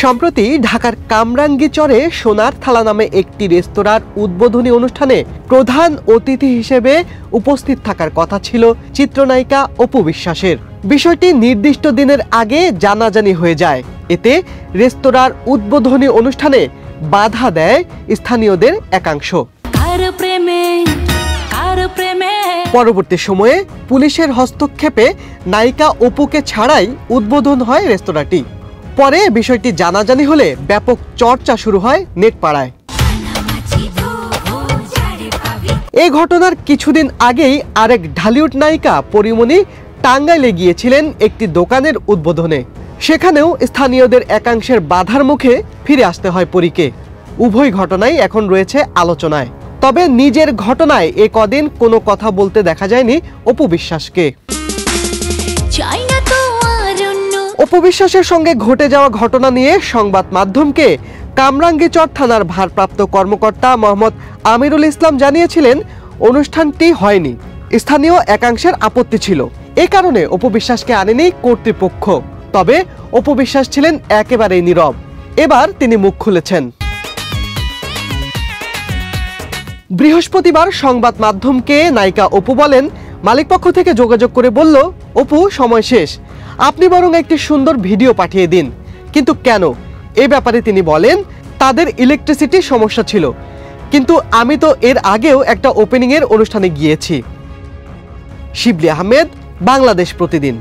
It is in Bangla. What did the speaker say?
সম্প্রতি ঢাকার কামরাঙ্গীরচরে সোনার থালা নামে একটি রেস্তোরাঁর উদ্বোধনী অনুষ্ঠানে প্রধান অতিথি হিসেবে উপস্থিত থাকার কথা ছিল চিত্রনায়িকা অপু বিশ্বাসের। বিষয়টি নির্দিষ্ট দিনের আগে জানাজানি হয়ে যায়। এতে রেস্তোরাঁর উদ্বোধনী অনুষ্ঠানে বাধা দেয় স্থানীয়দের একাংশ। পরবর্তী সময়ে পুলিশের হস্তক্ষেপে নায়িকা অপুকে ছাড়াই উদ্বোধন হয় রেস্তোরাঁটি। পরে বিষয়টি জানাজানি হলে ব্যাপক চর্চা শুরু হয় নেটপাড়ায়। এই ঘটনার কিছুদিন আগেই আরেক ঢালিউড নায়িকা পরিমণি টাঙ্গাইলে গিয়েছিলেন একটি দোকানের উদ্বোধনে। সেখানেও স্থানীয়দের একাংশের বাধার মুখে ফিরে আসতে হয় পরীকে। উভয় ঘটনাই এখন রয়েছে আলোচনায়। তবে নিজের ঘটনায় এ কদিন কোনো কথা বলতে দেখা যায়নি অপু বিশ্বাসকে। অপু বিশ্বাসের সঙ্গে ঘটে যাওয়া ঘটনা নিয়ে সংবাদ মাধ্যমকে কামরাঙ্গীরচর থানার ভারপ্রাপ্ত কর্মকর্তা মোহাম্মদ আমিরুল ইসলাম জানিয়েছিলেন, অনুষ্ঠানটি হয়নি, স্থানীয় একাংশের আপত্তি ছিল, এ কারণে অপু বিশ্বাসকে আনেনি কর্তৃপক্ষ। তবে অপু বিশ্বাস ছিলেন একেবারেই নীরব। এবার তিনি মুখ খুলেছেন। বৃহস্পতিবার সংবাদ মাধ্যমকে নায়িকা অপু বলেন, মালিকপক্ষ থেকে যোগাযোগ করে বলল, অপু সময় শেষ, আপনি বরং একটি সুন্দর ভিডিও পাঠিয়ে দিন। কিন্তু কেন? এ ব্যাপারে তিনি বলেন, তাদের ইলেকট্রিসিটির সমস্যা ছিল, কিন্তু আমি তো এর আগেও একটা ওপেনিং এর অনুষ্ঠানে গিয়েছি। শিবলি আহমেদ, বাংলাদেশ প্রতিদিন।